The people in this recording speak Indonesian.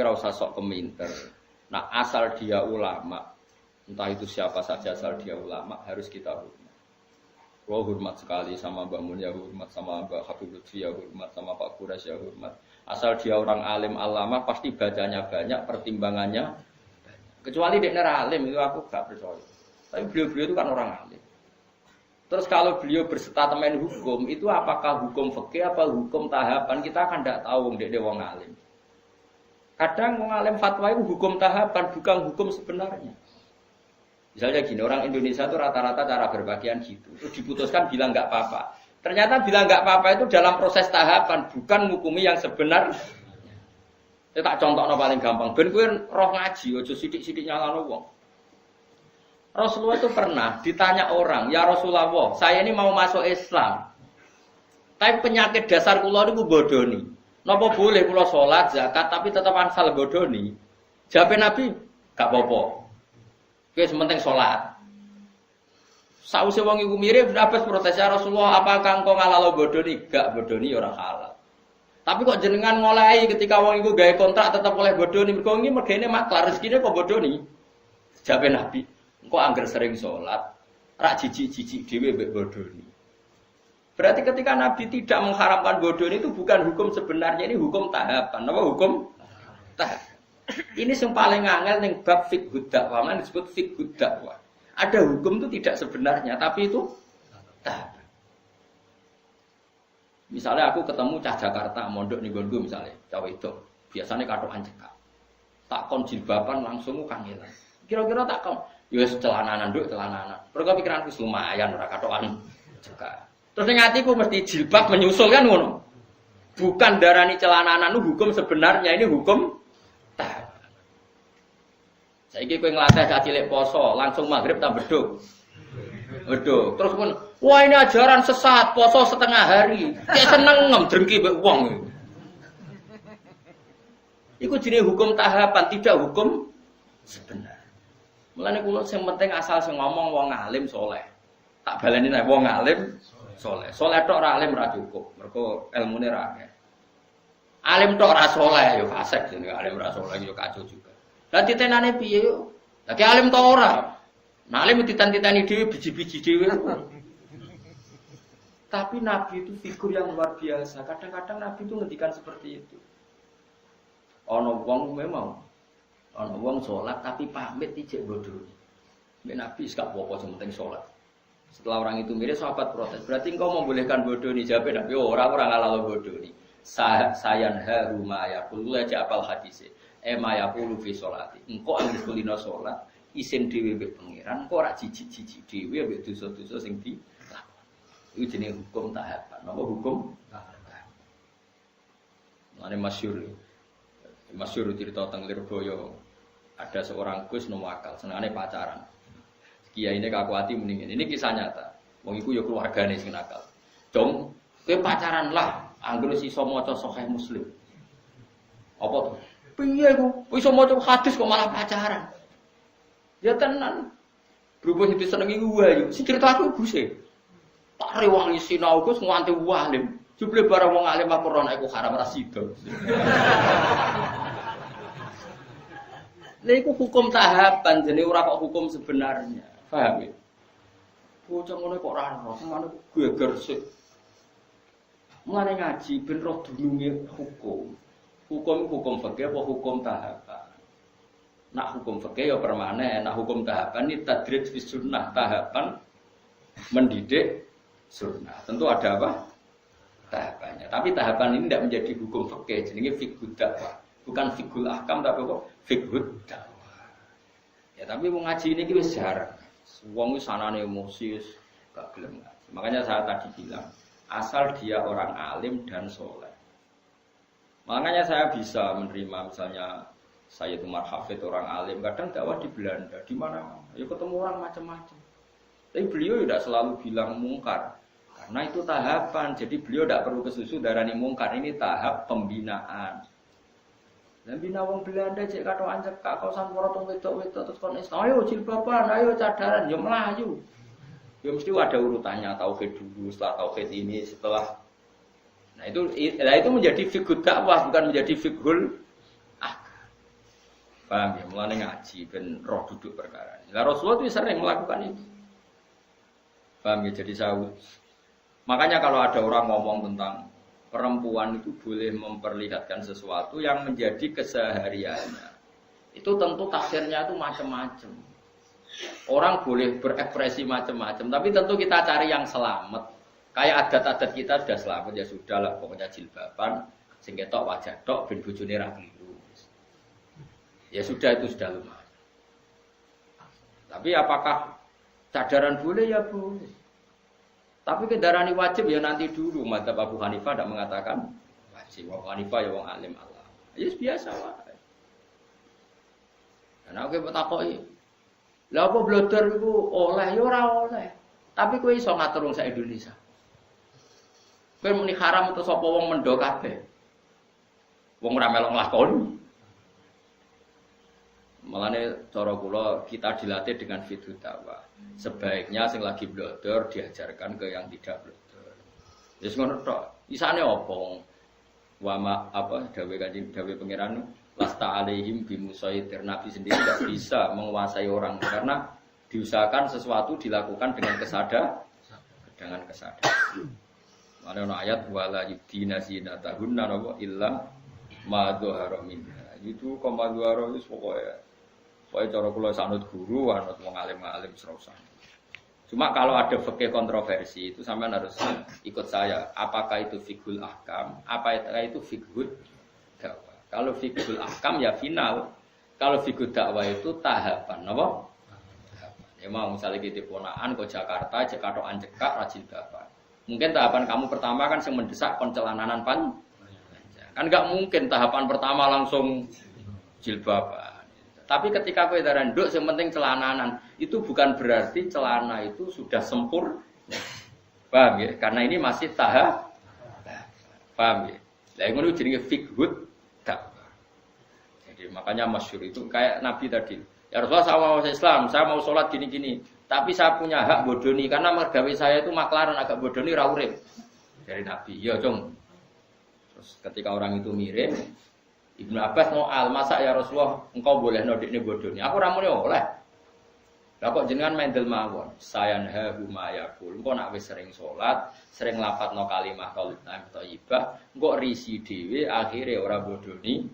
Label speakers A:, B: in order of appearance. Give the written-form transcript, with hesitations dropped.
A: kira usah sok keminter. Nah, asal dia ulama, entah itu siapa saja asal dia ulama harus kita hormat. Gua hormat sekali sama Mbak Mun ya hormat, sama Mbak Habib Lutfi ya hormat, sama Pak Quraisy ya hormat. Asal dia orang alim alama pasti bacanya banyak, pertimbangannya banyak. Kecuali dia alim itu aku gak percaya. Tapi beliau-beliau itu kan orang alim. Terus kalau beliau berstatement hukum itu apakah hukum fikih apa hukum tahapan kita kan tidak tahu dia wong alim. Kadang wong alim fatwa itu hukum tahapan bukan hukum sebenarnya. Misalnya gini, orang Indonesia itu rata-rata cara berpakaian gitu. Terus diputuskan bilang nggak apa-apa. Ternyata bilang nggak apa-apa itu dalam proses tahapan, bukan hukumi yang sebenar. Saya tak contohnya paling gampang. Ben kowe roh ngaji, ojo sidik-sidik nyalano wong. Rasulullah itu pernah ditanya orang, ya Rasulullah, saya ini mau masuk Islam. Tapi penyakit dasar kula niku bodoni. Napa boleh kula salat, zakat tapi tetap asal bodoni? Jawab Nabi, gak apa-apa. Kowe sementing salat. Sause wong iku mirip Abbas protes ya Rasulullah, apakah engkau ngalalo bodoni? Gak bodoni ora halal. Tapi kok jenengan ngolehi ketika wong iku gawe kontrak tetap oleh bodoni, mergo iki mergene maklar rezekine kok bodoni. Jawab Nabi, engkau angger sering salat, rak jijik-jijik dhewe mbek bodoni. Berarti ketika Nabi tidak mengharamkan bodoni itu bukan hukum sebenarnya, ini hukum tahapan. Apa hukum tahapan? Ini yang paling angel ning bab fiqh dakwah, man disebut fiqh dakwah. Ada hukum itu tidak sebenarnya, tapi itu tahapan. Misalnya aku ketemu cah Jakarta, mondok ning nggonku misalnya, cah itu biasanya katokan cekak. Tak kon jilbaban langsung kangelan. Kira-kira tak kon, ya celananan nduk, celananan. Perkara pikiranku lumayan ora katokan cekak. Terus ning atiku mesti jilbab menyusul kan ngono. Bukan darani celananan itu hukum sebenarnya, ini hukum tahapan. Saiki kowe nglatih cah cilik poso, langsung maghrib tak beduk. Beduk. Terus pun, wah ini ajaran sesat, poso setengah hari. Cek seneng drengki mbek wong. Iku jenenge hukum tahapan, tidak hukum sebenarnya. Mulane kula sing penting asal sing ngomong wong alim saleh. Tak baleni nek wong alim saleh. Saleh tok ora alim ora cukup, mergo ilmune ra akeh. Alim tok ora saleh ya fasik jenenge alim ora saleh ya kacau juga. Lah titenane piye yo? Lah ki alim tok ora. Nah alim ditan-titani dhewe biji-biji dhewe. Tapi Nabi itu figur yang luar biasa. Kadang-kadang Nabi itu ngendikan seperti itu. Ana wong memang ana wong salat tapi pamit ijek bodoh. Nek Nabi gak apa-apa sing penting salat. Setelah orang itu mirip sahabat protes. Berarti engkau membolehkan bodoh ni? Jawab Nabi, orang halal bodoh ni. Sayan haruma yaqulu aja apal hadise. Ema yaqulu fi sholati. Engkau anggere kulino salat isin dhewe mbek pangeran, engkau ora jijik-jijik dhewe mbek dosa-dosa sing dilakoni. Iku jenenge hukum tahapan. Napa hukum tahapan? Mane masyhur cerita teng Lirboyo. Ada seorang Gus nomo akal, senengane pacaran. Kiai ini kaku hati mendingin. Ini kisah nyata. Wong iku ya keluargane sing nakal. Dong, kowe pacaran lah, anggere iso maca Sahih Muslim. Apa to? Piye ku? Iso maca hadis kok malah pacaran. Ya tenan. Berhubung itu senengi wae. Sing cerita aku Guse. Tak rewangi sinau Gus nganti walim. Jebule barang wong alim Al-Qur'an iku haram ra sida. Lha iku hukum tahapan jenenge ora kok hukum sebenarnya. Paham ya? Bocah ngono kok ora roh, ngono geger sik. Mulane ngaji ben roh dununge hukum. Hukum fikih apa hukum tahapan? Nak hukum fikih ya permanen, nak hukum tahapan ini tadrij fi sunnah, tahapan mendidik sunnah. Tentu ada apa? Tahapannya. Tapi tahapan ini tidak menjadi hukum fikih, jenenge fiqhud dakwah. Bukan fiqhul ahkam tapi kok fiqhud dakwah. Ya tapi wong ngaji ini ki wis jarang. Wong wis sanane emosi gak gelem ngaji. Makanya saya tadi bilang, asal dia orang alim dan soleh. Makanya saya bisa menerima misalnya saya itu Hafid orang alim, kadang dakwah di Belanda, di mana-mana. Ya ketemu orang macam-macam. Tapi beliau tidak selalu bilang mungkar. Karena itu tahapan, jadi beliau tidak perlu kesusu darani mungkar. Ini tahap pembinaan. Dan bina wong Belanda cek katokan cekak kausan porotong wedok-wedok terus kon Islam. Ayo jilbaban, ayo cadaran, yo melayu. Ya mesti ada urutannya, tauhid dulu, setelah tauhid ini, setelah. Nah itu menjadi fiqhud dakwah bukan menjadi fiqhul ahkam. Paham ya? Mulane ngaji ben roh duduk perkara. Lah Rasulullah itu sering melakukan itu. Paham ya? Jadi makanya kalau ada orang ngomong tentang perempuan itu boleh memperlihatkan sesuatu yang menjadi kesehariannya, itu tentu tafsirnya itu macam-macam. Orang boleh berekspresi macam-macam, tapi tentu kita cari yang selamat. Kayak adat-adat kita sudah selamat ya sudahlah, pokoknya jilbaban, sing ketok wajah tok ben bojone ra kliru. Ya sudah itu sudah lumayan. Tapi apakah cadaran boleh? Ya boleh. Tapi kendaraan wajib ya nanti dulu. Madzhab Abu Hanifah tidak mengatakan wajib. Abu Hanifah ya wong alim Allah. Ya biasa wae. Karena aku takoki, lha apa blodor iku oleh ya ora oleh. Tapi kowe iso ngatur wong sak Indonesia. Kowe muni haram terus sapa wong mendo kabeh. Wong ora melok nglakoni. Malane cara kula kita dilatih dengan fiqh dakwah. Sebaiknya sing lagi blodor diajarkan ke yang tidak blodor. Wis ngono tok. Isane apa? Wama apa dawuh Kanjeng dawuh pangeran lasta alaihim bimusaitir. Nabi sendiri tidak bisa menguasai orang karena diusahakan sesuatu dilakukan dengan kesadaran. Ada ayat wala yudina zinatahunna illa ma dhahara minha. Itu koma dhahara wis pokoknya cara kula sanut guru, anut wong alim-alim serausan. Cuma kalau ada fikih kontroversi itu sampean harus ikut saya. Apakah itu fiqhul ahkam? Apakah itu fiqhul dakwah? Kalau fiqhul ahkam ya final. Kalau fiqhul dakwah itu tahapan, apa? Ya mau misalnya kita ponakan ke Jakarta, Jakarta cekak rajin bapak. Mungkin tahapan kamu pertama kan yang mendesak pencelananan pan. Kan enggak mungkin tahapan pertama langsung jilbaban. Tapi ketika kowe daran nduk sing penting celananan, itu bukan berarti celana itu sudah sempurna. Paham ya? Karena ini masih tahap. Paham ya? Lah ngono jenenge fiqhud dakwah. Jadi makanya masyhur itu kayak Nabi tadi. Ya Rasulullah saya mau Islam, saya mau sholat gini-gini. Tapi saya punya hak bodoni karena mergawe saya itu maklaran agak bodoni ra urip. Dari Nabi, ya Cung. Terus ketika orang itu mirip, Ibnu Abbas mau masa ya Rasulullah engkau boleh nodikne bodoni. Aku ra muni oleh. Lah kok jenengan mendel mawon. Sayanhahu mayaqul. Engko nak wis sering salat, sering lapatno kalimat thayyibah, engko risi dhewe akhire ora bodoni